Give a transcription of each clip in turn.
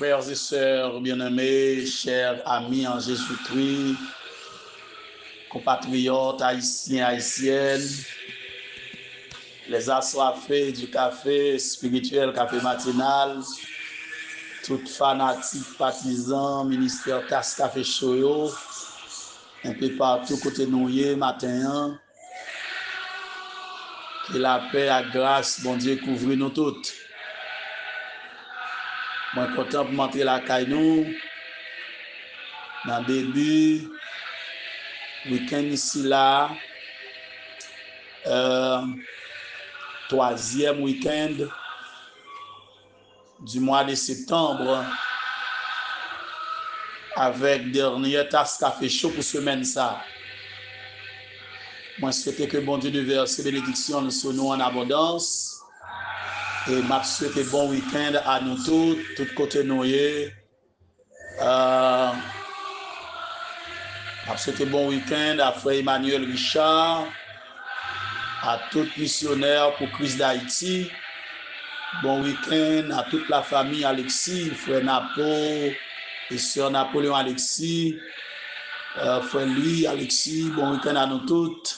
Frères et sœurs bien-aimés, chers amis en Jésus-Christ, compatriotes haïtiens, haïtiennes, les assoiffés du café spirituel, café matinal, toutes fanatiques, partisans, ministère Tasse Café Choyo, un peu partout côté nouillé, matin, que la paix, la grâce, bon Dieu, couvre nous toutes. Moi, content pour montrer la caille nous, dans le début, week-end ici là, troisième week-end du mois de septembre, avec dernier Tasse Café Chaud pour semaine ça. Moi, je souhaite que bon Dieu de verser bénédiction sur nous en abondance. Et je souhaite bon week-end à nous tous côtés noyés. Je souhaite bon week-end à Frère Emmanuel Richard, à tous les missionnaires pour Christ d'Haïti. Bon week-end à toute la famille Alexis, Frère Napo et Sœur Napoléon Alexis, Frère Louis Alexis. Bon week-end à nous toutes.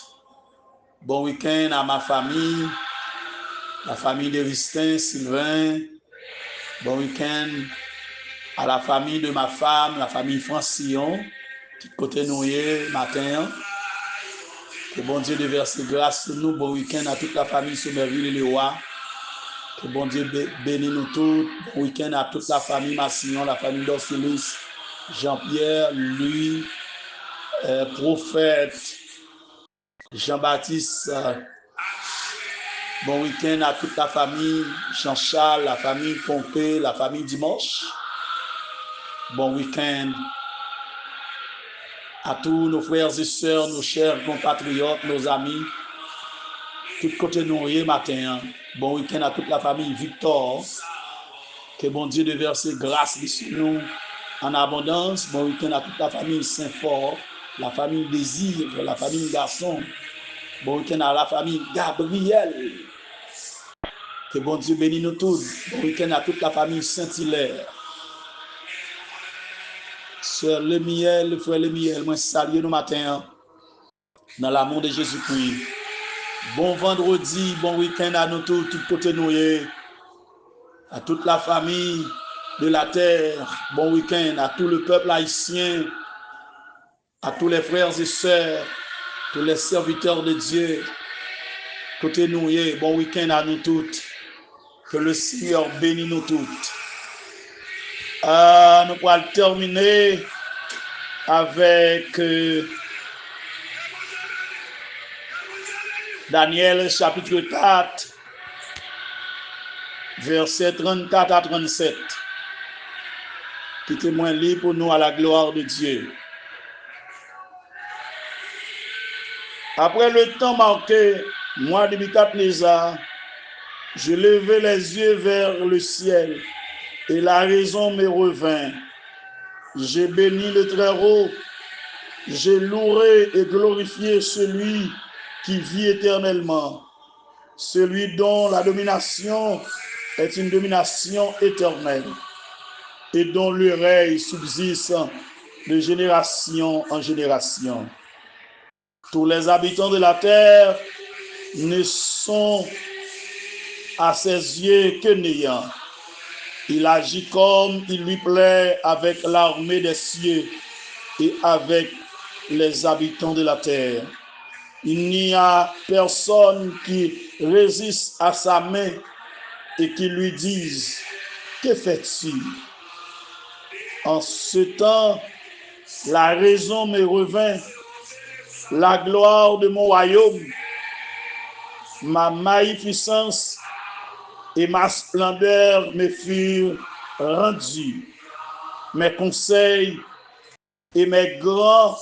Bon week-end à ma famille, la famille de Ristin, Sylvain. Bon week-end à la famille de ma femme, la famille Francillon, qui côté noué matin. Que bon Dieu de verser grâce sur nous. Bon week-end à toute la famille Somerville et Léois. Que bon Dieu bénisse nous tous. Bon week-end à toute la famille Massillon, la famille d'Orphelis, Jean-Pierre, Louis, Prophète, Jean-Baptiste. Bon week-end à toute la famille Jean-Charles, la famille Pompé, la famille Dimanche. Bon week-end à tous nos frères et sœurs, nos chers compatriotes, nos amis, tout côté nourri matin. Bon week-end à toute la famille Victor. Que bon Dieu de verser grâce sur nous en abondance. Bon week-end à toute la famille Saint-Fort, la famille Désir, la famille Garçon. Bon week-end à la famille Gabriel. Que bon Dieu bénisse nous tous. Bon week-end à toute la famille Saint-Hilaire. Sœur Lemiel, frère Lemiel, moi salue nous matin dans l'amour de Jésus-Christ. Bon vendredi, bon week-end à nous tous, tout côté noué, à toute la famille de la terre. Bon week-end à tout le peuple haïtien, à tous les frères et sœurs, tous les serviteurs de Dieu. Côté noué, bon week-end à nous toutes. Que le Seigneur bénisse nous toutes. Nous allons terminer avec Daniel chapitre 4, versets 34 à 37, qui témoigne libre pour nous à la gloire de Dieu. Après le temps marqué, moi, Nebuchadnezzar, je levai les yeux vers le ciel et la raison me revint. J'ai béni le Très-Haut, j'ai loué et glorifié celui qui vit éternellement, celui dont la domination est une domination éternelle et dont le règne subsiste de génération en génération. Tous les habitants de la terre ne sont à ses yeux que néants. Il agit comme il lui plaît avec l'armée des cieux et avec les habitants de la terre. Il n'y a personne qui résiste à sa main et qui lui dise « Que fais-tu » En ce temps, la raison me revint, la gloire de mon royaume, ma magnificence et ma splendeur me furent rendues. Mes conseils et mes grands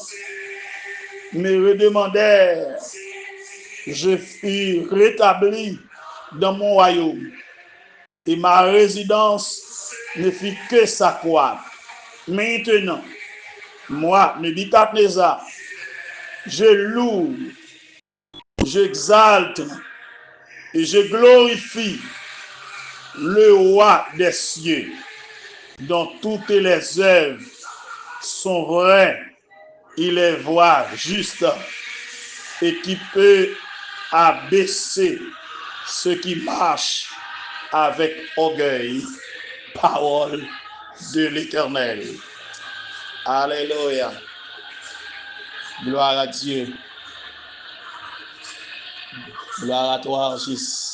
me redemandèrent. Je fus rétabli dans mon royaume et ma résidence ne fit que s'accroître. Maintenant, moi, Nebuchadnezzar, je loue, j'exalte et je glorifie le roi des cieux. dont toutes les œuvres sont vraies, il les voit juste et qui peut abaisser ceux qui marchent avec orgueil. Parole de l'Éternel. Alléluia. Gloire à Dieu. Gloire à toi, Jésus.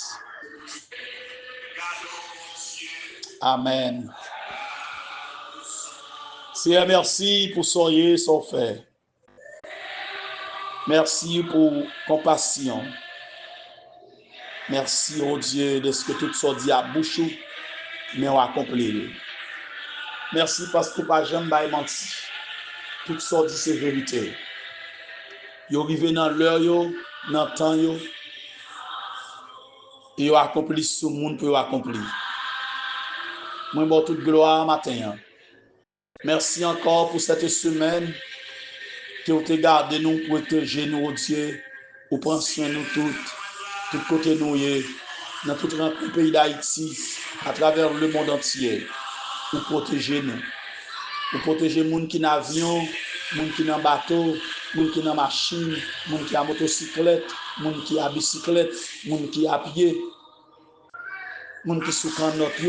Amen. Seigneur, merci pour soyez son fait. Merci pour compassion. Merci, oh Dieu, de ce que tout soit dit à bouche, mais on accompli. Merci parce que pas jamais menti. Tout soit dit c'est vérité. Yo arrivé dans l'heure, dans le temps, et yo accompli ce monde peut accomplir. Moi, bon toute gloire matin. Merci encore pour cette semaine que vous avez gardé nous, protéger nous, oh Dieu, pour prendre soin de nous toutes, tout côté nous, dans tout le pays d'Haïti, à travers le monde entier, pour protéger nous. Pour protéger les gens qui sont en avion, les gens qui sont en bateau, les gens qui sont en machine, les gens qui sont en motocyclette, les gens qui sont en bicyclette, les gens qui sont à pied, les gens qui sont en note.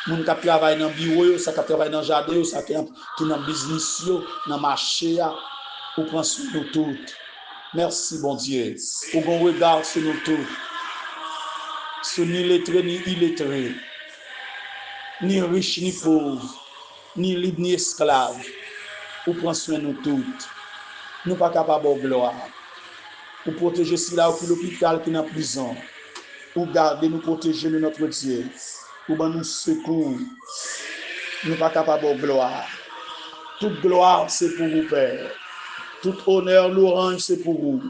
Les gens qui travaillent dans le bureau, ceux qui travaillent dans le jardin, ceux qui sont dans le business, dans le marché, pour prendre soin de nous toutes. Merci, bon Dieu, pour qu'on regarde sur nous tous. Sur ni lettré ni illettré, ni riche ni pauvre, ni libre ni esclave, pour prendre soin de nous toutes. Nous ne sommes pas capables de gloire. Pour protéger ceux là qui l'hôpital, qui est en prison. Pour garder, nous protéger de notre Dieu. Pour nous secours. Nous ne sommes pas capables de gloire. Toute gloire, c'est pour vous, Père. Tout honneur, louange, c'est pour vous.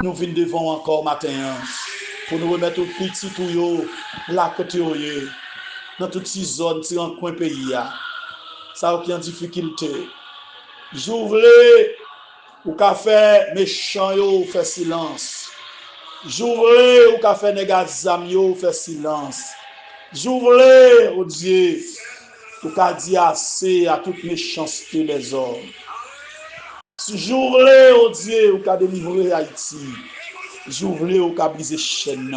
Nous venons devant encore matin. Pour nous remettre au petit tuyau, là côté dans toutes ces zones, dans le coin pays. Ça qui en difficulté. J'ouvre ou café méchant yo fait silence. J'ouvre ou café négazam yo fait silence. J'ouvre au Dieu ou qu'a dit assez à toute méchanceté les hommes. J'ouvre au Dieu ou qu'a délivré Haïti. J'ouvre ou qu'a brisé chaîne.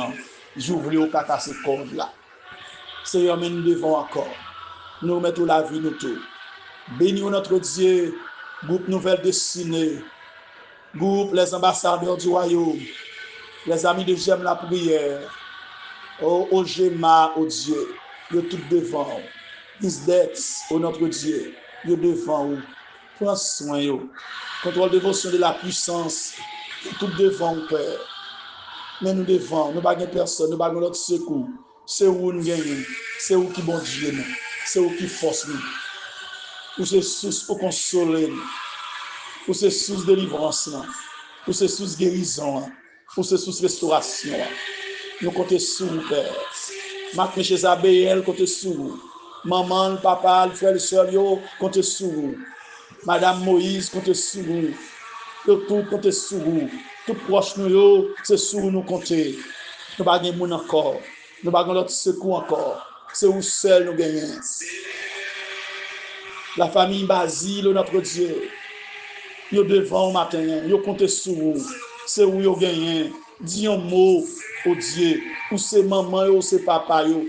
J'ouvre ou qu'a cassé corde là. Seigneur, mais nous devons encore. Nous mettons la vie nous tout. Bénis notre Dieu, groupe Nouvelle Destinée, groupe les ambassadeurs du royaume, les amis de J'aime la prière, au Géma, au Dieu, nous tout devant, Isdex, au notre Dieu, nous devant, prends soin, contrôle dévotion de la puissance, tout devant, Père. Mais nous devant, nous ne baguons personne, nous baguons notre secours. C'est où nous gagnons, c'est où qui bon Dieu nous, c'est où qui force nous. Pour ces sources pour consoler, pour ces sources de délivrance, pour ces sources de guérison, pour ces sources de restauration. Nous comptons sur vous, Père. Marc chez Abel, comptez sur vous. Maman, papa, le frère, le soeur, comptez sur vous. Madame Moïse, comptez sur vous. Tout comptez sur vous. Tout proche nous, c'est sur nous comptez. Nous ne gagnons pas encore. Nous ne gagnons notre secours encore. C'est où seul nous gagnons. La famille Basile, notre Dieu, yo devant au matin, yo compte sur vous. C'est où yo gagnent. Dis un mot au Dieu. Ou c'est maman, ou c'est papa, yo.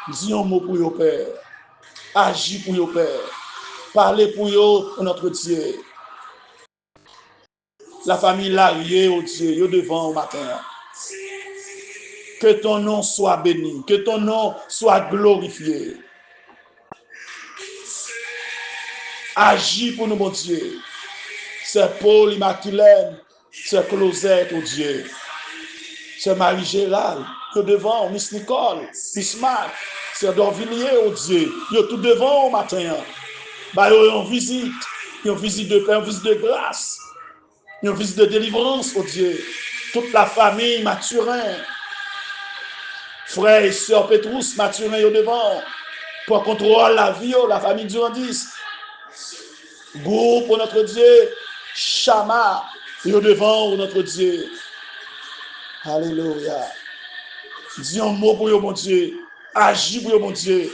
Dis un mot pour yo, Père. Agis pour yo, Père. Parlez pour yo, notre Dieu. La famille Larrier, au Dieu, yo devant au matin. Que ton nom soit béni. Que ton nom soit glorifié. Agis pour nous, mon Dieu. C'est Paul Immaculée, c'est Closette, oh Dieu. C'est Marie-Gérald, tout devant, Miss Nicole, Miss Marc, c'est Dorvilliers, oh Dieu. Yo tout devant au matin. Bah, yo une visite de paix, une visite de grâce, une visite de délivrance, oh Dieu. Toute la famille Mathurin, frère et sœur Pétrus, Mathurin, yo devant. Pour contrôler la vie, la famille Durandis. Groupe pour notre Dieu, Chama, et au devant notre Dieu. Alléluia. Dis un mot pour mon Dieu. Agis pour mon Dieu.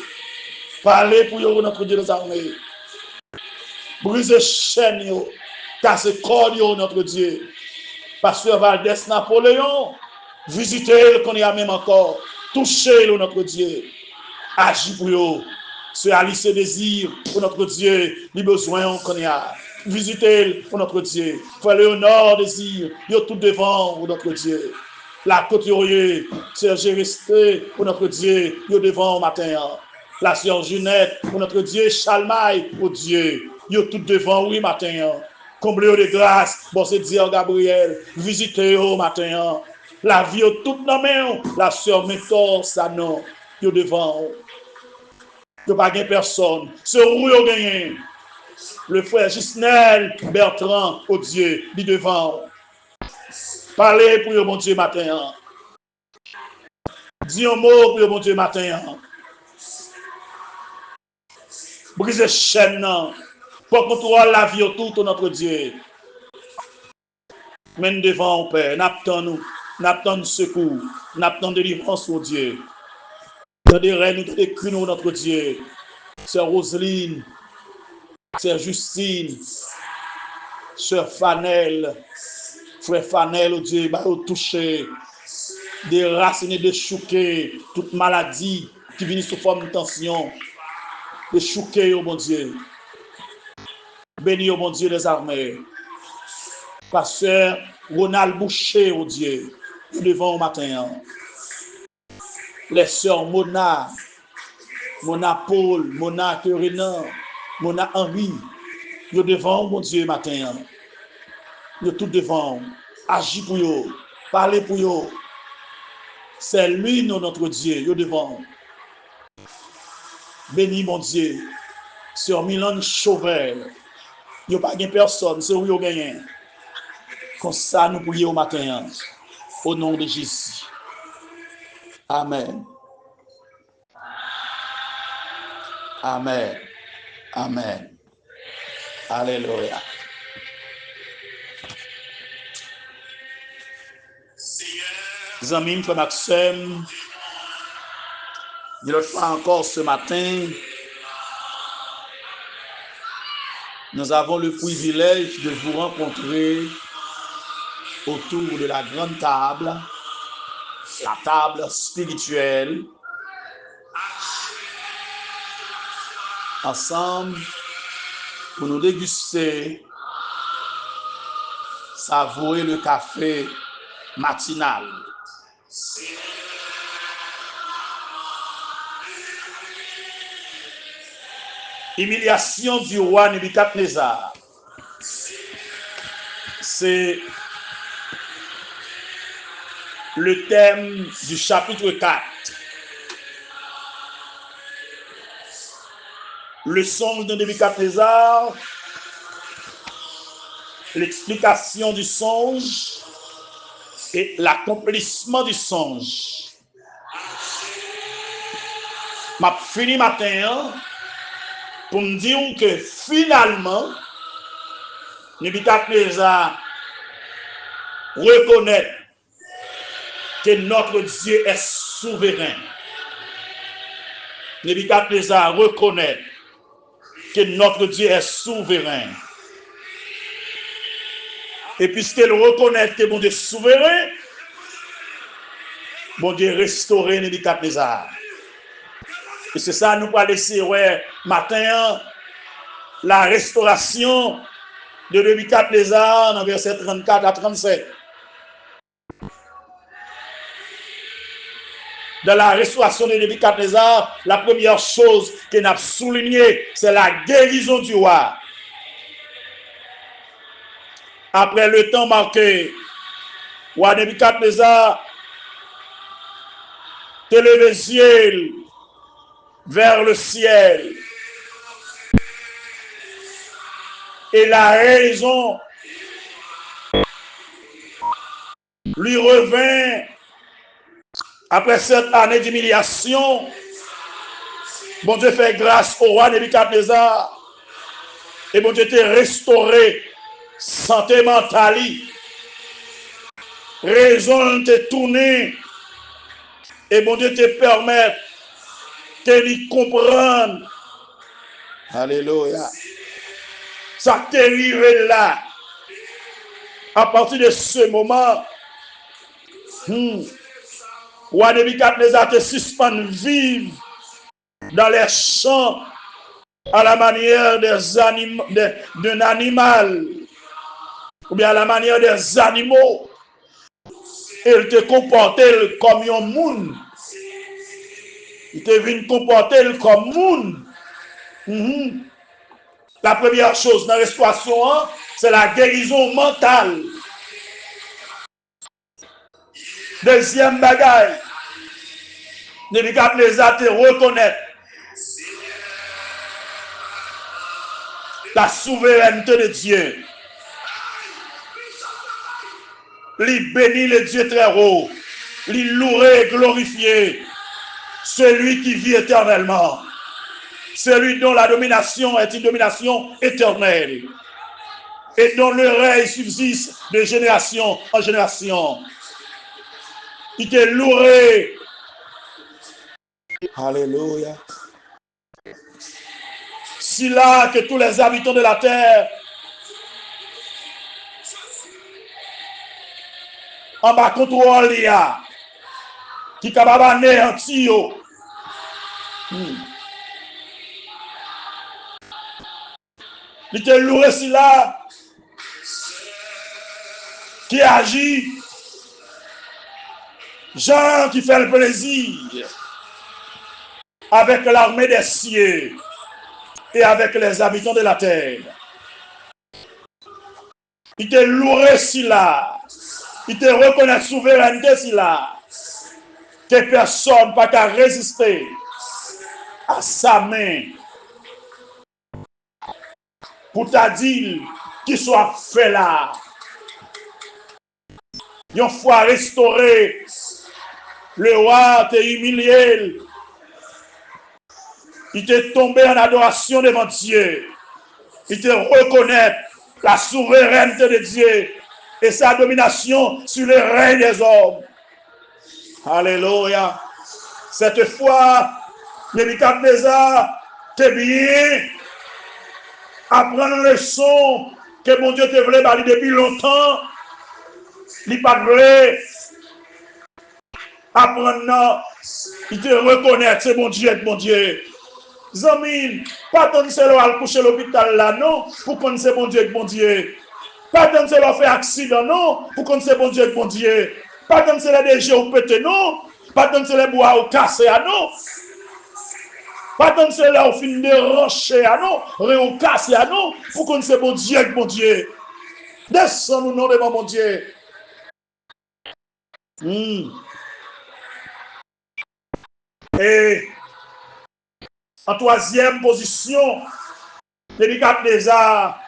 Parlez pour notre Dieu des armées. Brisez chaîne, cassez corps, notre Dieu. Pasteur Valdès Napoléon, visitez-le qu'on y a même encore. Touchez-le, notre Dieu. Agis pour eux. Ce Alice désir pour notre Dieu, les besoins qu'on y a. Visitez-le pour notre Dieu. Fais-le honneur, désir. Yo tout devant pour notre Dieu. La couturier, Serge resté pour notre Dieu, yo devant au matin. La sœur Junette pour notre Dieu, Chalmaille pour Dieu. Yo tout devant, oui, matin. Comblez de grâce, bon c'est dire Gabriel, visitez au matin. La vie toute dans main, la sœur Méthode, ça non, yo devant. Yo pas gain personne. Ce roux yo gagné. Le frère Gisnel Bertrand, au Dieu, dit devant. Parlez pour mon Dieu matin. Dis un mot pour mon Dieu matin. Brisez chaîne, pour contrôler la vie tout notre Dieu. Mène devant, Père, n'attendons secours, n'attendons délivrance au Dieu. Dans des rêves, nous décrivons notre Dieu. Sœur Roseline, Sœur Justine, Sœur Fanel, Frère Fanel, au Dieu, bah, au toucher, déraciner, déchouquer, toute maladie qui vient sous forme de tension, déchouquer, au bon Dieu. Bénis, au bon Dieu des armées. Pasteur Ronald Boucher, au Dieu, devant au matin. Les sœurs Mona Paul, Mona Corina, Mona Henri, yo devant mon Dieu matin. Yo tout devant. Agis pour yo, parlez pour yo. C'est lui notre Dieu, yo devant. Bénis mon Dieu. Sœur Milan Chauvel. Yo pas gain personne, c'est où yo gagne. Comme ça nous prions au matin. Au nom de Jésus. Amen. Amen. Amen. Alléluia. Les amis, frère Maxime, je le fais encore ce matin. Nous avons le privilège de vous rencontrer autour de la grande table, la table spirituelle, ensemble pour nous déguster, savourer le café matinal. Humiliation du roi Nebuchadnezzar. C'est le thème du chapitre 4. Le songe de Nebuchadnezzar, l'explication du songe et l'accomplissement du songe. M'a fini matin pour me dire que finalement, Nebuchadnezzar reconnaît que notre Dieu est souverain. Nebuchadnezzar reconnaît que notre Dieu est souverain. Et puisqu'il reconnaît que mon Dieu est souverain, mon Dieu restaurer Nebuchadnezzar. Et c'est ça, nous allons laisser, matin, la restauration de Nebuchadnezzar dans verset 34 à 37. Dans la restauration de Nebuchadnezzar, la première chose qu'on a soulignée, c'est la guérison du roi. Après le temps marqué, roi Nebuchadnezzar te lève les yeux vers le ciel. Et la raison lui revint après cette année d'humiliation. Bon Dieu fait grâce au roi Nebuchadnezzar. Et bon Dieu était restauré, santé mentale. Raison te tourner. Et bon Dieu te permet que lui comprendre. Alléluia. Ça t'est arrivé là. À partir de ce moment, roi Nebuchadnezzar te suspend vivre dans les champs à la manière d'un animal ou bien à la manière des animaux. Il te comportait comme un monde. Il te vient comporter comme monde. La première chose dans la restauration, c'est la guérison mentale. Deuxième bagaille, Nebuchadnezzar te reconnaître la souveraineté de Dieu. Il bénit le Dieu très haut, il louerait et glorifier celui qui vit éternellement, celui dont la domination est une domination éternelle et dont le règne subsiste de génération en génération. Il te louerait. Alléluia. Si là que tous les habitants de la terre en bas contrôle qui capable anéantir. Il te louerait si là qui agit, Jean qui fait le plaisir avec l'armée des cieux et avec les habitants de la terre. Il te louerait si là, il te reconnaît souveraineté si là, que personne n'a qu'à résister à sa main pour t'a dire qu'il soit fait là. Une fois restauré, le roi t'a humilié. Il t'est tombé en adoration devant Dieu. Il te reconnaît la souveraineté de Dieu et sa domination sur le règne des hommes. Alléluia. Cette fois, Nebuchadnezzar t'es bien apprendre une leçon que mon Dieu te voulait parler depuis longtemps. Il pas vrai. Apprendre, il te reconnaît, c'est mon Dieu, mon Dieu. Zami, pas tant c'est là à coucher l'hôpital là, non, pour qu'on c'est bon Dieu, bon Dieu. Pas tant c'est là fait accident, non, pour qu'on c'est bon Dieu, bon Dieu. Pas tant c'est là des au pété, non. Pas tant c'est là bois au cassé, non. Pas tant c'est là au fin de rocher, non. Rien au cassé, non, pour qu'on c'est bon Dieu, bon Dieu. Descends nous nom de mon Dieu. Et en troisième position, Nebuchadnezzar,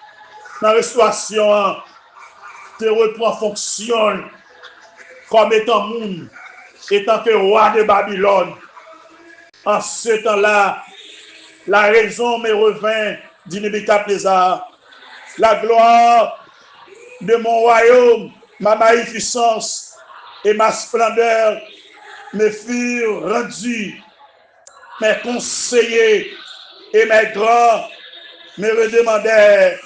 dans la restauration, te reprend fonction comme étant monde, étant que roi de Babylone. En ce temps-là, la raison me revint, dit Nebuchadnezzar. La gloire de mon royaume, ma magnificence et ma splendeur me furent rendues. Mes conseillers et mes grands me redemandèrent.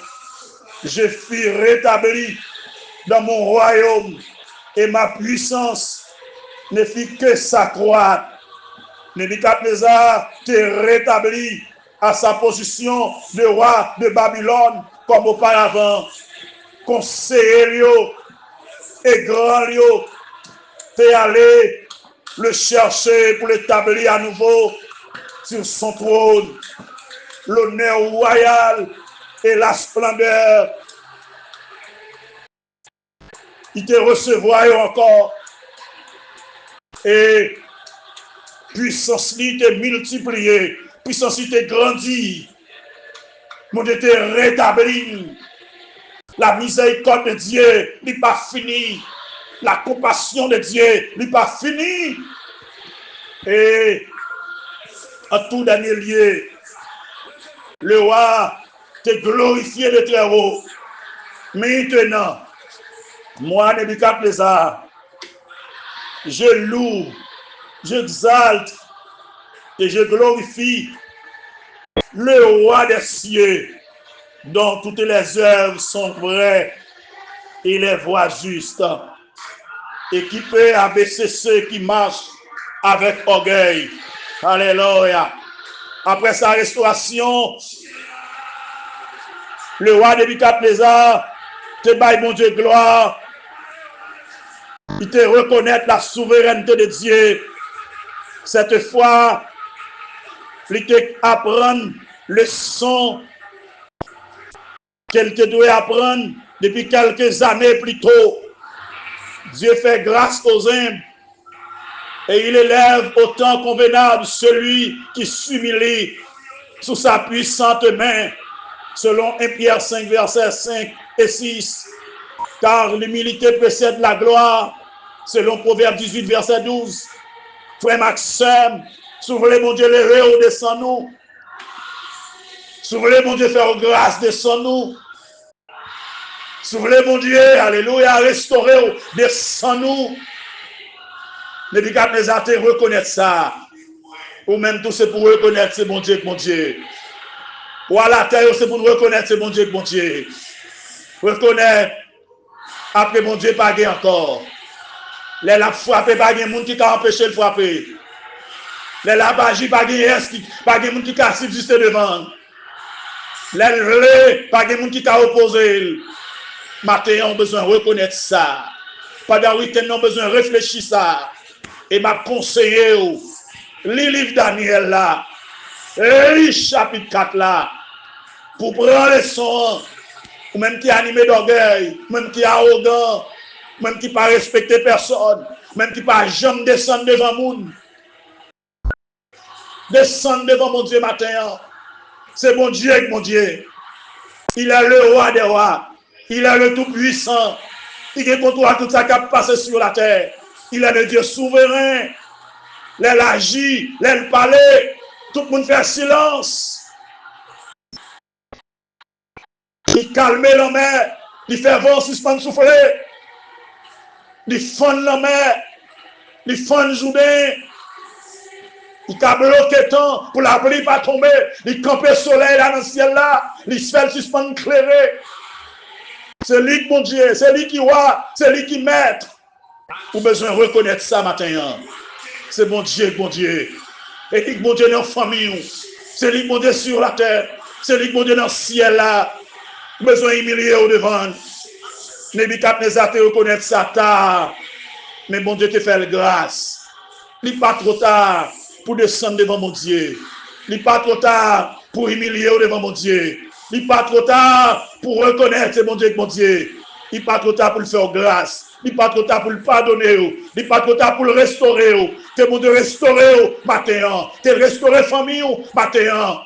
Je fus rétabli dans mon royaume et ma puissance ne fit que s'accroître. Nebuchadnezzar te rétabli à sa position de roi de Babylone comme auparavant. Conseiller et grand t'es allé le chercher pour l'établir à nouveau sur son trône. L'honneur royal et la splendeur. Il te recevra encore. Et puissance li te multipliée. Puissance li te grandie. Mon Dieu te rétabli. La miséricorde de Dieu n'est pas finie. La compassion de Dieu n'est pas finie. Et en tout dernier lieu, le roi te glorifié de très haut. Maintenant, moi, Nebuchadnezzar, je loue, j'exalte et je glorifie le roi des cieux, dont toutes les œuvres sont vraies et les voies justes, et qui peut abaisser ceux qui marchent avec orgueil. Alléluia. Après sa restauration, le roi Nebuchadnezzar te baille, mon Dieu, gloire. Il te reconnaît la souveraineté de Dieu. Cette fois, il te apprendre le son qu'elle te doit apprendre depuis quelques années plus tôt. Dieu fait grâce aux humbles et il élève au temps convenable celui qui s'humilie sous sa puissante main, selon 1 Pierre 5, versets 5 et 6. Car l'humilité précède la gloire, selon Proverbe 18, verset 12. Frère Maxime, s'ouvrez mon Dieu, les réaux descend nous. S'ouvrez mon Dieu, faire grâce descend nous. S'ouvrez mon Dieu, alléluia, restaurez, descend nous. Nebuchadnezzar te reconnaître ça. Ou même tout c'est pour reconnaître c'est bon Dieu que mon Dieu. Ou à la terre c'est pour nous reconnaître c'est bon Dieu que mon Dieu. Reconnaître après mon Dieu pas gagné encore. Les la frappé pas gagné monde qui a empêché de frapper. Les la bagi pas gagné pas gagné monde qui a subsisté devant. Les relais pas gagné monde qui a opposé. Matin on besoin reconnaître ça. Pendant week-end on besoin réfléchir ça. Et m'a conseillé le livre Daniel là, le chapitre 4 là, pour prendre les sons, ou même qui est animé d'orgueil, même qui est arrogant, même qui pas respecter personne, même qui pas jamais descendre devant monde. Descendre devant mon Dieu matin. C'est mon Dieu, mon Dieu. Il est le roi des rois. Il est le tout-puissant. Il est contrôle tout ça qui a passé sur la terre. Il est le Dieu souverain. Les agit, les parler. Tout le monde fait silence. Il calme la mer. Il fait vent suspendre souffler. Il fond la mer. Il fond journée. Il a bloqué temps pour la pluie pas tomber. Il campe le soleil là dans le ciel là. Il se fait suspendre clairé. C'est lui qui mon Dieu. C'est lui qui roi. C'est lui qui maître. Vous avez besoin de reconnaître ça matin. C'est mon Dieu, mon Dieu. Et lui, mon Dieu, dans la famille. C'est lui, mon Dieu, sur la terre. C'est lui, mon Dieu, dans le ciel là. Vous avez besoin d'humilier au devant. Nebuchadnezzar te reconnaître ça tard. Mais mon Dieu te fait la grâce. Il n'est pas trop tard pour descendre devant mon Dieu. Il n'est pas trop tard pour humilier au devant mon Dieu. Il n'est pas trop tard pour reconnaître mon Dieu, mon Dieu. Il n'est pas trop tard pour le faire grâce. Il n'est pas trop tard pour le pardonner. Il n'est pas trop tard pour le restaurer. Tu bon de restaurer matin. Tu restaurer famille matin.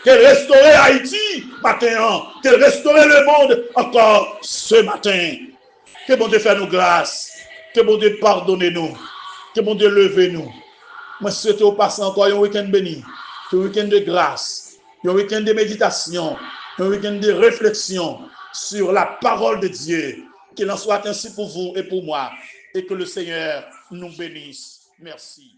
Tu restaurer Haïti matin. Tu restaurer le monde encore ce matin. Que bon Dieu fait nous grâce. Que bon Dieu pardonne nous. Que bon Dieu leve nous. Moi, je souhaite au passé encore un week-end béni. Un week-end de grâce. Un week-end de méditation. Un week-end de réflexion sur la parole de Dieu. Qu'il en soit ainsi pour vous et pour moi. Et que le Seigneur nous bénisse. Merci.